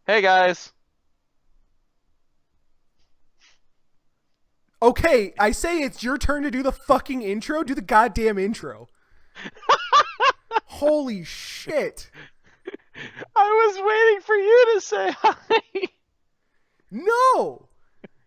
Hey guys. Okay, I say it's your turn to do the fucking intro. Do the goddamn intro. Holy shit. I was waiting for you to say hi. No!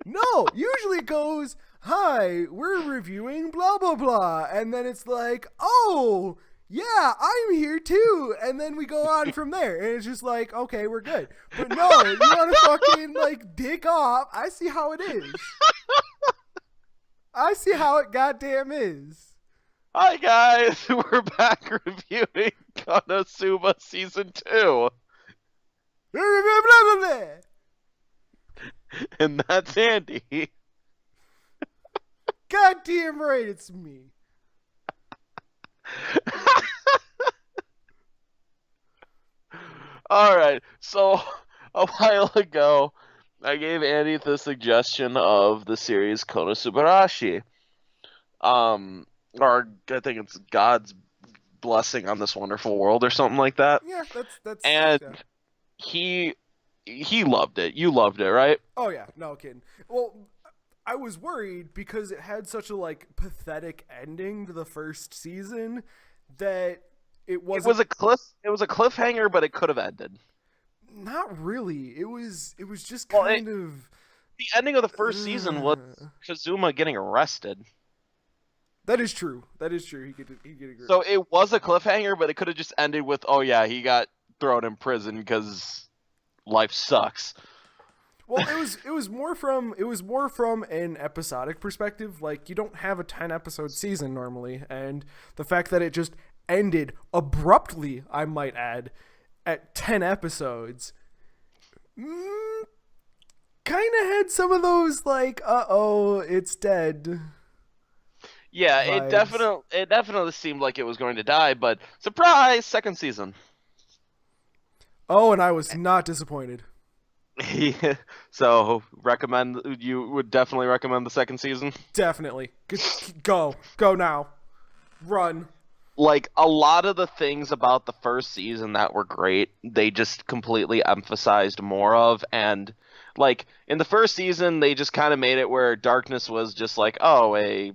No! Usually it goes, hi, we're reviewing blah blah blah. And then it's like, oh, yeah, I'm here too. And then we go on from there. And it's just like, okay, we're good. But no, you want to fucking, like, dick off. I see how it is. I see how it goddamn is. Hi guys. We're back reviewing Konosuba season 2. Blah, blah, blah, blah, blah. And that's Andy. Goddamn right, it's me. All right. So a while ago, I gave Andy the suggestion of the series Konosubarashi. Um or I think it's God's blessing on this wonderful world or something like that. Yeah, that's And yeah. he he loved it. You loved it, right? Oh yeah, no kidding. Well, I was worried because it had such a like pathetic ending to the first season that it It wasn't was a cliffhanger, but it could have ended. not really. It was just Well, kind of the ending of the first season was uh, Kazuma getting arrested. that is true. That is true. He could agree. So it was a cliffhanger, but it could have just ended with, "Oh yeah, he got thrown in prison because life sucks." Well, it was more from an episodic perspective. Like you don't have a 10 episode season normally, and the fact that it just ended abruptly, I might add, at 10 episodes, mm, kind of had some of those like, oh, it's dead Yeah, vibes. it definitely seemed like it was going to die, but surprise, second season. Oh, and I was not disappointed. So recommend you would definitely recommend the second season. Definitely, go now, run. Like a lot of the things about the first season that were great, they just completely emphasized more of. And like in the first season, they just kind of made it where darkness was just like, oh, a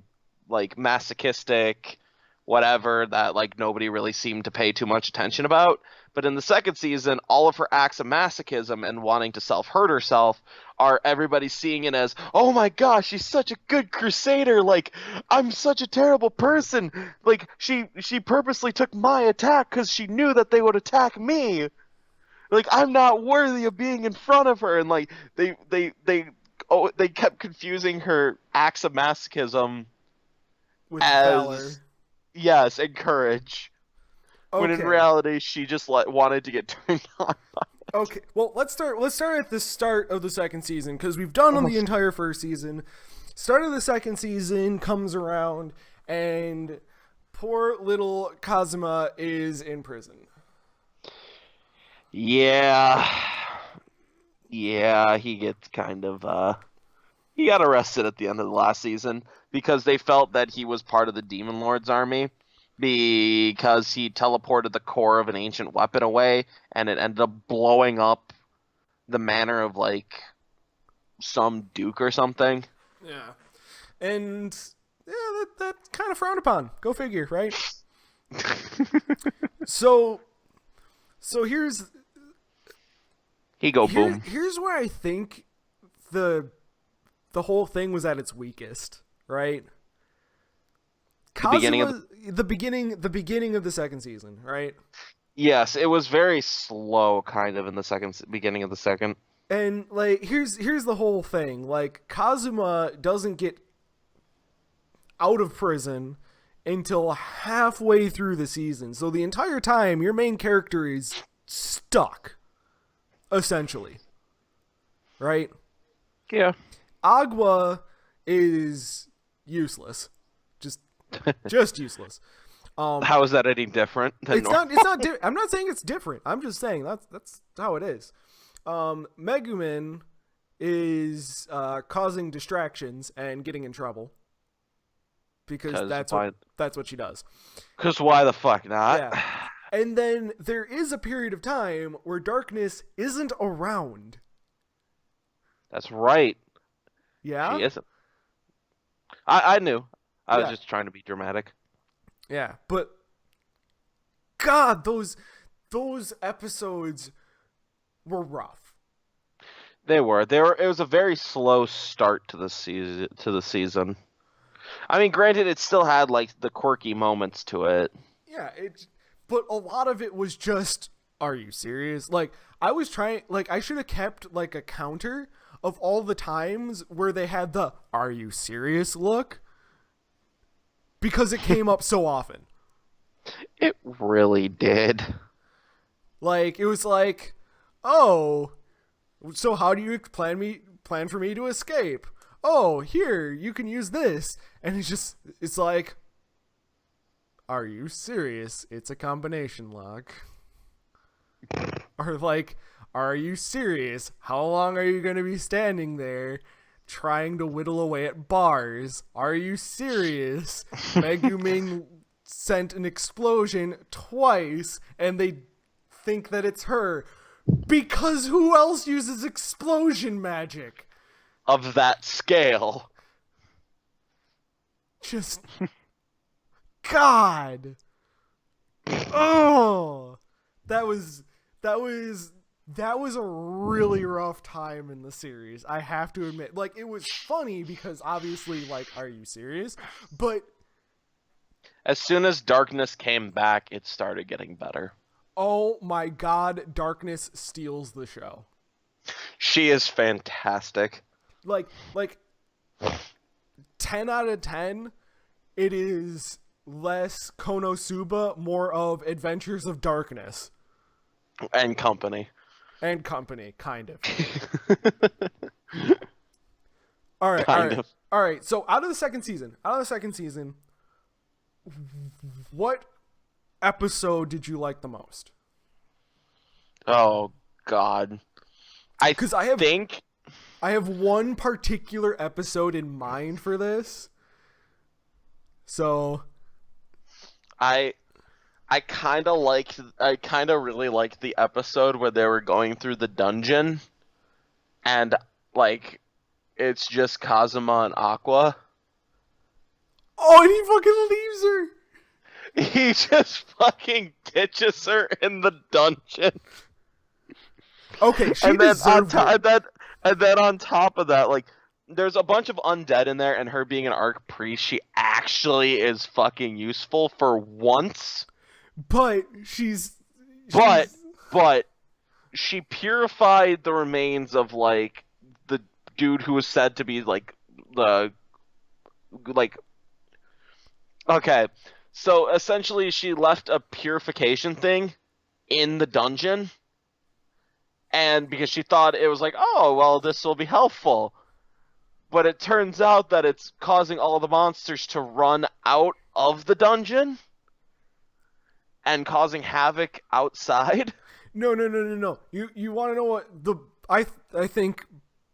like masochistic whatever that like nobody really seemed to pay too much attention about. But in the second season, all of her acts of masochism and wanting to self-hurt herself are everybody seeing it as, oh my gosh, she's such a good crusader. Like, I'm such a terrible person. Like, she purposely took my attack because she knew that they would attack me. Like, I'm not worthy of being in front of her. And like, they kept confusing her acts of masochism With as valor. yes and courage, when in Okay. reality she just wanted to get turned on. Okay, well let's start at the start of the second season because we've done on the entire first season. Start of the second season comes around and poor little Kazuma is in prison. Yeah, yeah, he gets kind of he got arrested at the end of the last season because they felt that he was part of the Demon Lord's army because he teleported the core of an ancient weapon away and it ended up blowing up the manor of like some duke or something. Yeah. And yeah, that's kind of frowned upon. Go figure, right? So so He go boom. here's where I think the the whole thing was at its weakest, right? The beginning of the Kazuma the beginning of the second season, right? Yes, it was very slow kind of in the beginning of the second. And like here's the whole thing. Like Kazuma doesn't get out of prison until halfway through the season. So the entire time your main character is stuck essentially, right? Yeah. Agua is useless. Just just useless. How is that any different than It's normal? not. It's not. I'm not saying it's different. I'm just saying that's how it is. Megumin is causing distractions and getting in trouble because Because that's what why? that's what she does. Because why the fuck not? Yeah. And then there is a period of time where darkness isn't around. That's right. Yeah? She isn't. I knew. I was Yeah. just trying to be dramatic. Yeah. But God, those episodes were rough. They were. They were. It was a very slow start to the season. I mean, granted, it still had like the quirky moments to it. Yeah, but a lot of it was just, are you serious? Like, I was trying, like, I should have kept like a counter of all the times where they had the "are you serious" look, because it came up so often. It really did. Like, it was like, oh, so how do you plan for me to escape? Oh, here, you can use this. And it's like, are you serious? It's a combination lock. Or like, are you serious? How long are you going to be standing there trying to whittle away at bars? Are you serious? Meguming sent an explosion twice and they think that it's her. Because who else uses explosion magic? Of that scale. Just God. Oh, that was a really rough time in the series. I have to admit. Like, it was funny because obviously, like, are you serious? But As soon as darkness came back, it started getting better. oh my God, darkness steals the show. She is fantastic. Like 10 out of 10, it is less Konosuba, more of Adventures of Darkness. And company. And company, kind of. All right. So out of the second season, what episode did you like the most? Oh, God. Because I have one particular episode in mind for this. So I kind of really liked the episode where they were going through the dungeon and like it's just Kazuma and Aqua. oh, and he fucking leaves her. He just fucking ditches her in the dungeon. Okay, she And then deserved it. on top of that, like there's a bunch of undead in there, and her being an arc priest, she actually is fucking useful for once. But But she purified the remains of like the dude who was said to be like okay. So essentially she left a purification thing in the dungeon, and because she thought it was like, oh well, this will be helpful. But it turns out that it's causing all the monsters to run out of the dungeon and causing havoc outside. No. You want to know what I think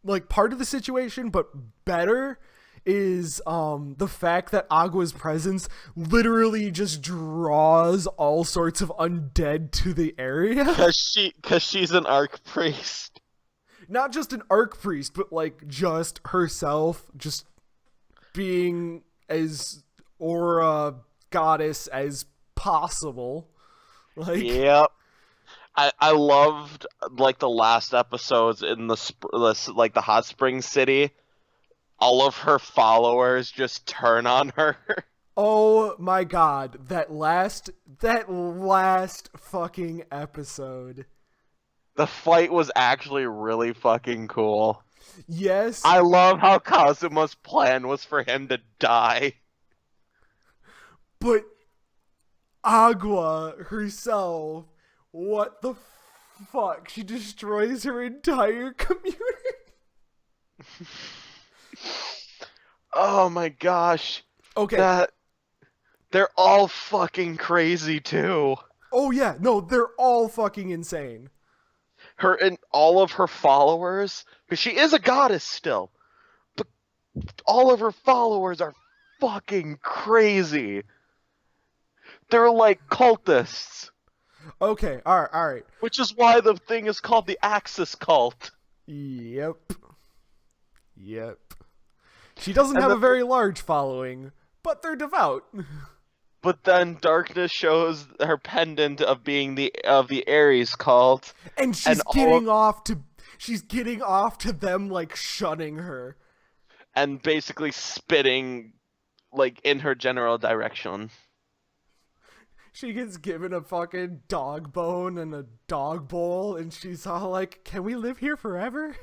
like part of the situation, but better is the fact that Agua's presence literally just draws all sorts of undead to the area. Cause she's an arc priest. Not just an arc priest, but like just herself, just being as aura goddess as possible. Like, Yep. I loved like the last episodes in the hot spring city. All of her followers just turn on her. oh my God, that last fucking episode. The fight was actually really fucking cool. Yes. I love how Kazuma's plan was for him to die. But Agua herself, what the fuck? She destroys her entire community. Oh my gosh. Okay. They're all fucking crazy too. Oh yeah, no, they're all fucking insane. Her and all of her followers, because she is a goddess still, but all of her followers are fucking crazy. They're like cultists. Okay, all right, all right. Which is why the thing is called the Axis cult. Yep. Yep. She doesn't And have then, a very large following, but they're devout. but then Darkness shows her pendant of being the Ares cult, And and all she's getting off to them like shunning her. and basically spitting like in her general direction. She gets given a fucking dog bone and a dog bowl, and she's all like, "Can we live here forever?"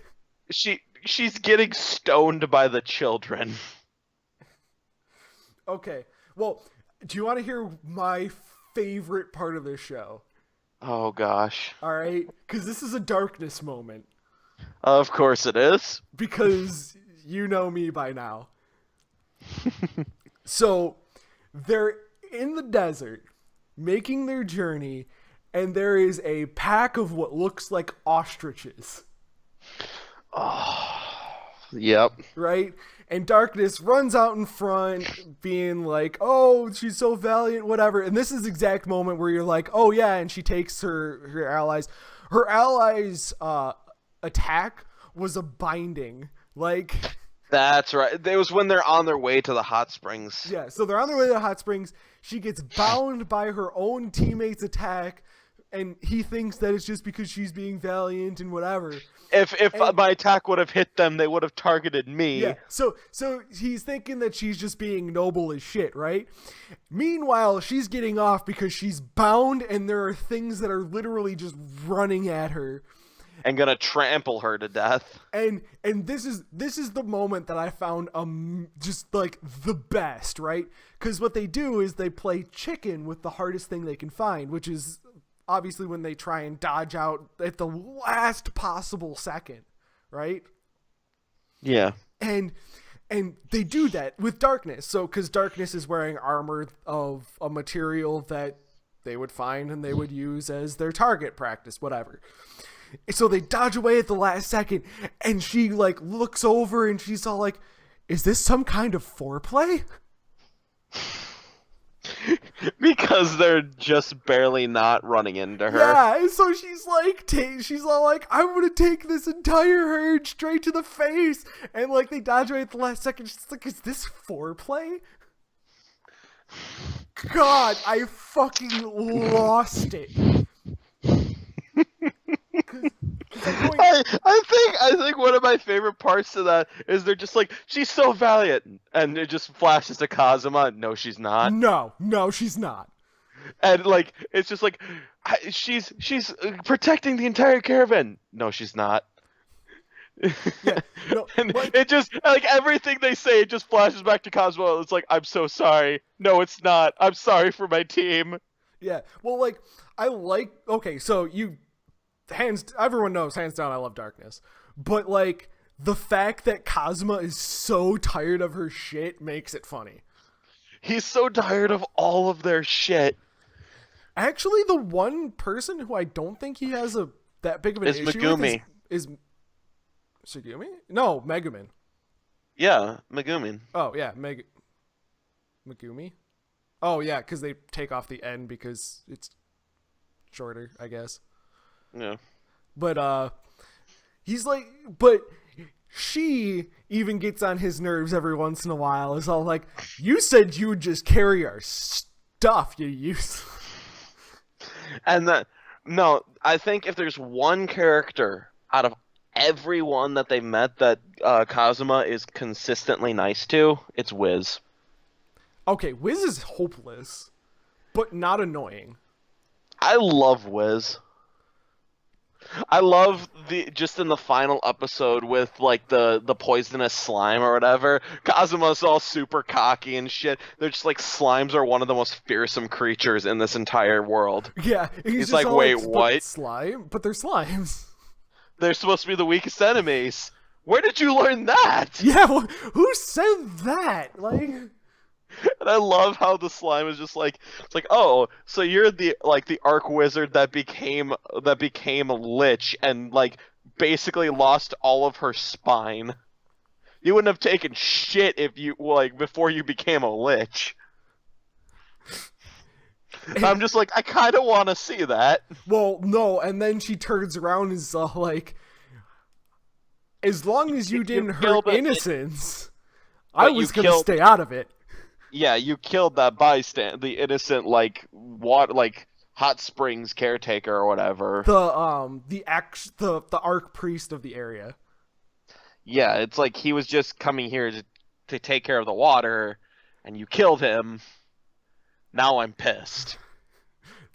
She's getting stoned by the children. Okay, well, do you want to hear my favorite part of this show? Oh gosh. All right, because this is a darkness moment. Of course it is. Because you know me by now. So they're in the desert making their journey, and there is a pack of what looks like ostriches. Oh, yep. Right? And Darkness runs out in front, being like, "Oh, she's so valiant, whatever." And this is the exact moment where you're like, "Oh yeah," and she takes her allies. Her allies' attack was a binding. Like, That's right. It was when they're on their way to the hot springs. yeah, so they're on their way to the hot springs. She gets bound by her own teammate's attack, and he thinks that it's just because she's being valiant and whatever. If my attack would have hit them, they would have targeted me. Yeah, so he's thinking that she's just being noble as shit, right? Meanwhile, she's getting off because she's bound, and there are things that are literally just running at her. And gonna trample her to death. And this is the moment that I found just like the best, right? Because what they do is they play chicken with the hardest thing they can find, which is obviously when they try and dodge out at the last possible second, right? Yeah. And they do that with Darkness. So because Darkness is wearing armor of a material that they would find and they would use as their target practice, whatever. So they dodge away at the last second, and she like looks over and she's all like, "Is this some kind of foreplay?" Because they're just barely not running into her. Yeah, and so she's like, she's all like, "I'm gonna take this entire herd straight to the face," and like they dodge away at the last second. She's like, "Is this foreplay?" God, I fucking lost it. I think one of my favorite parts of that is they're just like, "She's so valiant," and it just flashes to Kazuma. No, she's not. No, she's not. And like, it's just like, she's protecting the entire caravan. No, she's not. Yeah, no, and like, it just like everything they say, it just flashes back to Cosmo. It's like, "I'm so sorry. No, it's not. I'm sorry for my team." yeah. Well, like, okay, so everyone knows, hands down, I love Darkness. But like, the fact that Kazuma is so tired of her shit makes it funny. He's so tired of all of their shit. Actually, the one person who I don't think he has that big of an issue Megumi. with is Sugumi? No, Megumin. Yeah, Megumi. Oh, yeah, Megumi? Oh, yeah, because they take off the N because it's shorter, I guess. Yeah. But, he's like, but she even gets on his nerves every once in a while. Is all like, "You said you would just carry our stuff, you use." And no, I think if there's one character out of everyone that they met that Kazuma is consistently nice to, it's Wiz. Okay, Wiz is hopeless, but not annoying. I love Wiz. I love just in the final episode with like the poisonous slime or whatever. Kazuma's all super cocky and shit. They're just like, slimes are one of the most fearsome creatures in this entire world. Yeah, he's like, "Wait, what? Slime? But they're slimes. They're supposed to be the weakest enemies. Where did you learn that?" Yeah, well, who said that? Like, And I love how the slime is just like, it's like, "Oh, so you're the arc wizard that became a lich and like basically lost all of her spine. You wouldn't have taken shit if you before you became a lich." I'm just like, I kind of want to see that. Well, no, and then she turns around and is like, as long as you didn't hurt innocents, I was going to stay out of it. Yeah, you killed that bystander, the innocent, like, hot springs caretaker or whatever. The arch priest of the area. Yeah, it's like he was just coming here to take care of the water, and you killed him. Now I'm pissed.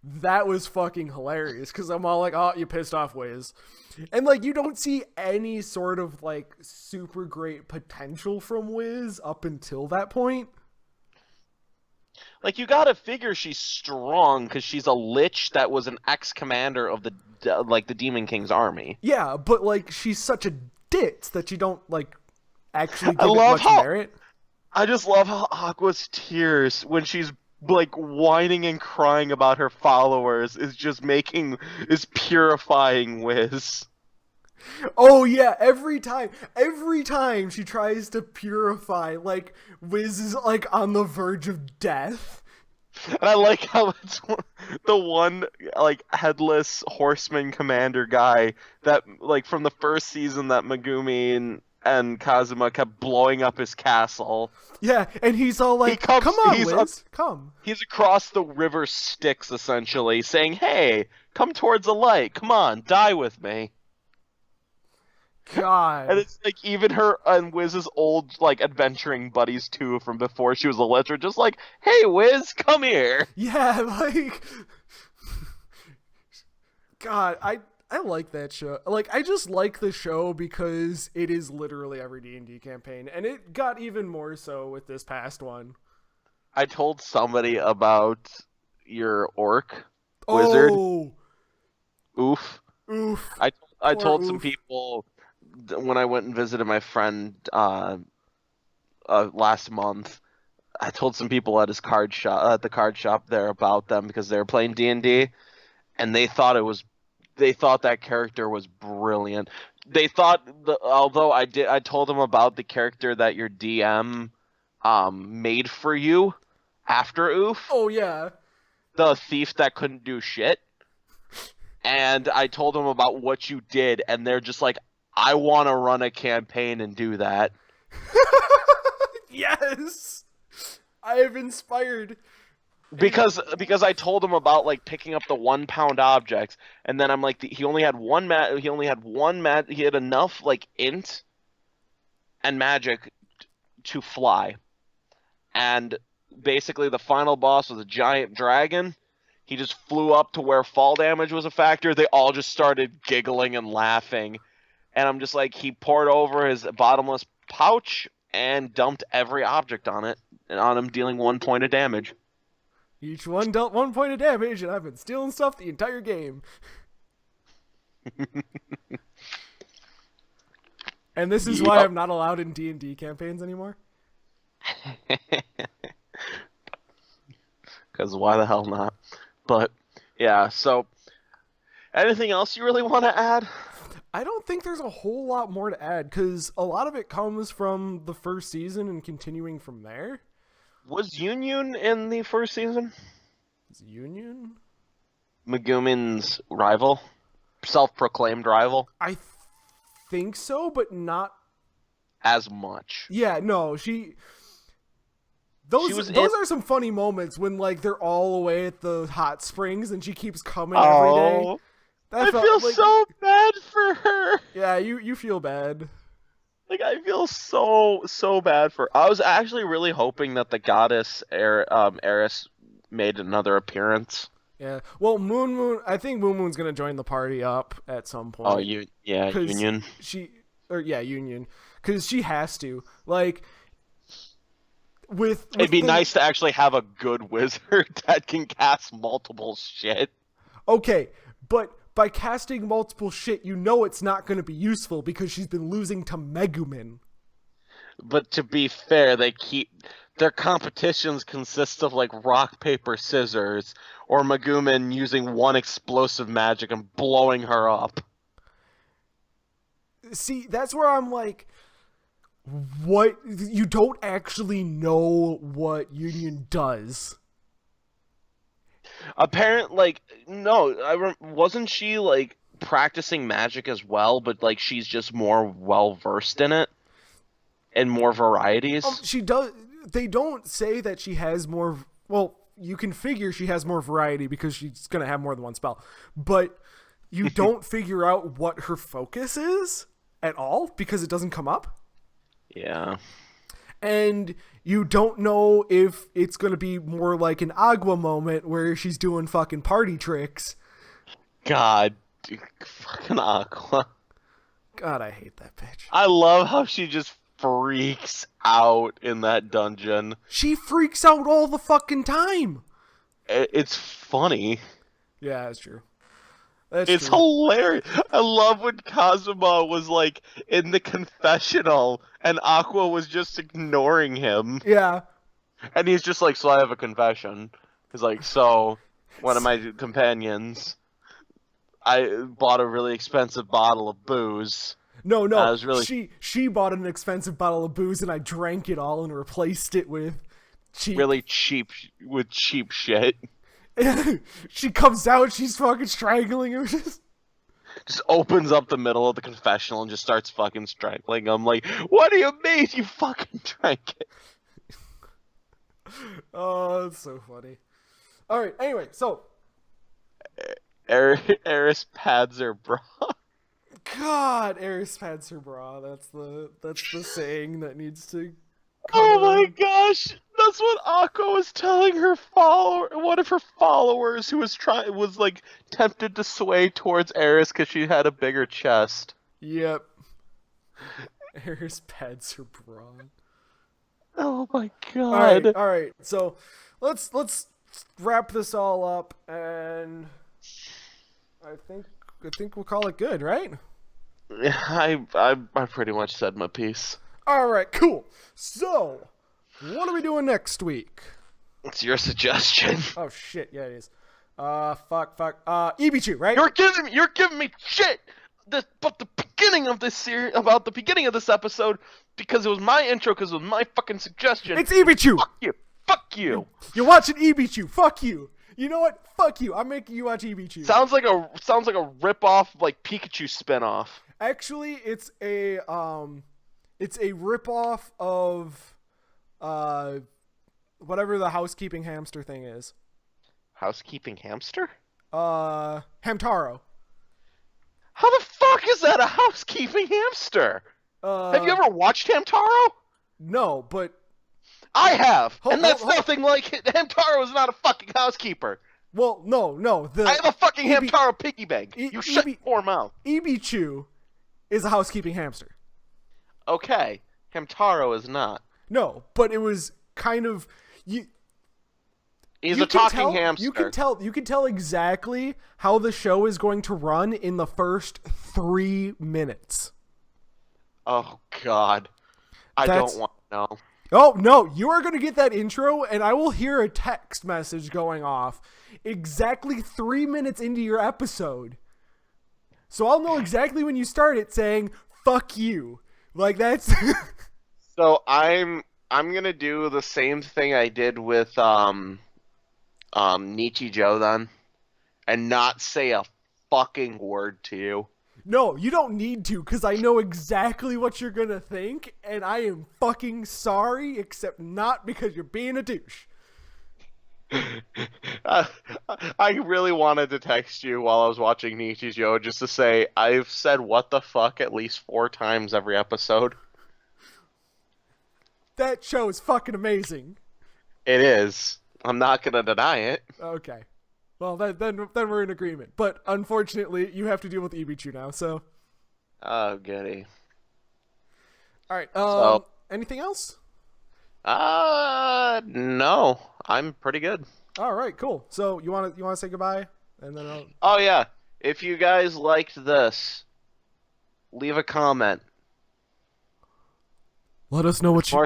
That was fucking hilarious, because I'm all like, oh, you pissed off Wiz. And, like, you don't see any sort of, like, super great potential from Wiz up until that point. Like, you gotta figure she's strong, because she's a lich that was an ex-commander of the Demon King's army. Yeah, but, like, she's such a ditz that you don't, like, actually give it much merit. I just love how Aqua's tears, when she's like whining and crying about her followers, is purifying Wiz. Oh yeah, every time she tries to purify, like, Wiz is like on the verge of death. And I like how it's the one, like, headless horseman commander guy that, like, from the first season that Megumi and Kazuma kept blowing up his castle. Yeah, and he's all like, come on, Wiz, come. He's across the river Styx, essentially, saying, hey, come towards the light, come on, die with me. God. And it's like, even her and Wiz's old, like, adventuring buddies, too, from before she was a lich, are just like, hey, Wiz, come here. Yeah, like... God, I like that show. Like, I just like the show because it is literally every D&D campaign, and it got even more so with this past one. I told somebody about your orc wizard. Oh! Oof. Oof. I told some people when I went and visited my friend last month. I told some people at his card shop, there, about them because they were playing D&D, and they thought that character was brilliant. They thought although I told them about the character that your DM made for you after Oof. Oh yeah. The thief that couldn't do shit. And I told them about what you did, and they're just like, I want to run a campaign and do that. Yes! I have inspired. Because I told him about, like, picking up the 1 pound objects, and then I'm like, he only had he had enough, like, int and magic to fly. And basically the final boss was a giant dragon. He just flew up to where fall damage was a factor. They all just started giggling and laughing. And I'm just like, he poured over his bottomless pouch and dumped every object on him, dealing 1 point of damage. Each one dealt 1 point of damage, and I've been stealing stuff the entire game. And this is why I'm not allowed in D&D campaigns anymore? Because why the hell not? But, yeah, so, anything else you really want to add? I don't think there's a whole lot more to add, because a lot of it comes from the first season and continuing from there. Was Union in the first season? Is Union? Megumin's rival? Self-proclaimed rival? I think so, but not as much. Yeah, no, Those are some funny moments when, like, they're all away at the hot springs and she keeps coming every day. I feel like, so bad for her. Yeah, you feel bad. Like, I feel so bad for her. I was actually really hoping that the goddess Eris made another appearance. Yeah. Well, Moon, I think Moon's gonna join the party up at some point. Oh, Union. Union. Because she has to. Like, it'd be nice to actually have a good wizard that can cast multiple shit. Okay, but by casting multiple shit, you know it's not going to be useful because she's been losing to Megumin. But to be fair, their competitions consist of, like, rock, paper, scissors, or Megumin using one explosive magic and blowing her up. See, that's where I'm like, what? You don't actually know what Union does. Apparent, like, no, wasn't she like practicing magic as well, but like she's just more well versed in it and more varieties. She does. They don't say that she has more. Well, you can figure she has more variety because she's gonna have more than one spell, but you don't figure out what her focus is at all because it doesn't come up. Yeah. And you don't know if it's going to be more like an Agua moment where she's doing fucking party tricks. God, dude, fucking Aqua. God, I hate that bitch. I love how she just freaks out in that dungeon. She freaks out all the fucking time. It's funny. Yeah, that's true. It's hilarious. I love when Kazuma was like in the confessional and Aqua was just ignoring him. Yeah. And he's just like, so I have a confession. He's like, so one of my companions, I bought a really expensive bottle of booze. No. I was really... She bought an expensive bottle of booze and I drank it all and replaced it with cheap. Really cheap shit. She comes out, she's fucking strangling him. Just opens up the middle of the confessional and just starts fucking strangling him. Like, what do you mean you fucking drank it? Oh, that's so funny. Alright, anyway, so Eris pads her bra. God, Eris pads her bra. That's the saying that needs to come Oh my around. gosh! That's what Akko was telling her one of her followers who was like tempted to sway towards Eris because she had a bigger chest. Yep. Eris pads her bra. Oh my god! All right. So let's wrap this all up, and I think we'll call it good, right? I pretty much said my piece. All right, cool. So, what are we doing next week? It's your suggestion. Oh shit, yeah it is. Fuck. Ibichu, right? You're giving me shit about the beginning of this series, about the beginning of this episode, because it was my intro, because it was my fucking suggestion. It's Ibichu. Fuck you. You're watching Ibichu. Fuck you. You know what? Fuck you. I'm making you watch Ibichu. Sounds like a rip-off, like Pikachu spinoff. Actually, it's a rip-off of whatever the housekeeping hamster thing is. Housekeeping hamster? Hamtaro. How the fuck is that a housekeeping hamster? Have you ever watched Hamtaro? No, but I have, and that's nothing like Hamtaro is not a fucking housekeeper. Well, no. I have a fucking Hamtaro piggy bank. You shut your poor mouth. Ibichu is a housekeeping hamster. Okay, Hamtaro is not. No, but it was kind of He's a talking hamster. You can tell exactly how the show is going to run in the first 3 minutes. Oh God, I don't want to know. Oh no, you are going to get that intro, and I will hear a text message going off exactly 3 minutes into your episode. So I'll know exactly when you start it saying "fuck you." Like that's. So I'm gonna do the same thing I did with Nichijou then, and not say a fucking word to you. No, you don't need to, because I know exactly what you're gonna think, and I am fucking sorry, except not because you're being a douche. I really wanted to text you while I was watching Nichijou just to say I've said what the fuck at least 4 times every episode. That show is fucking amazing. It is. I'm not gonna deny it. Okay. Well, then we're in agreement. But unfortunately, you have to deal with Ibichu now, so. Oh, goody. Alright, anything else? No. I'm pretty good. Alright, cool. So, you wanna say goodbye? And then I'll... Oh, yeah. If you guys liked this, leave a comment. Let us know what you...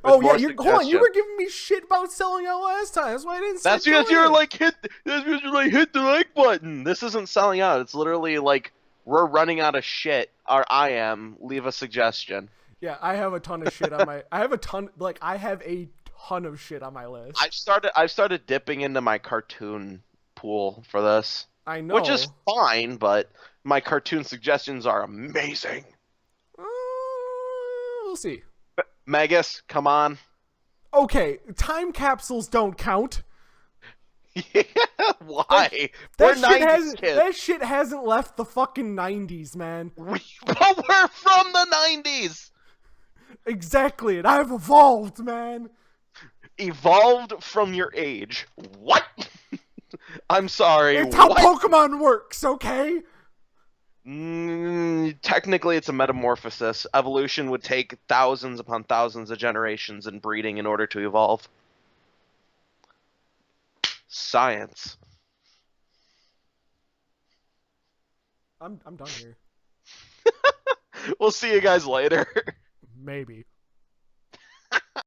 Oh yeah, hold on. You were giving me shit about selling out last time. That's why I didn't. That's because you're like hit the like button. This isn't selling out. It's literally like we're running out of shit. Or I am. Leave a suggestion. Yeah, I have a ton of shit on my. I have a ton ton of shit on my list. I've started dipping into my cartoon pool for this, I which is know. fine, but my cartoon suggestions are amazing. Uh, we'll see. Megas, come on. Okay, time capsules don't count. Yeah, why? We're 90s kids. That shit hasn't left the fucking 90s, man. We're from the 90s. Exactly, and I've evolved, man. Evolved from your age. What? I'm sorry. It's how what? Pokemon works, okay? Technically, it's a metamorphosis. Evolution would take thousands upon thousands of generations in breeding in order to evolve. Science. I'm done here. We'll see you guys later. Maybe.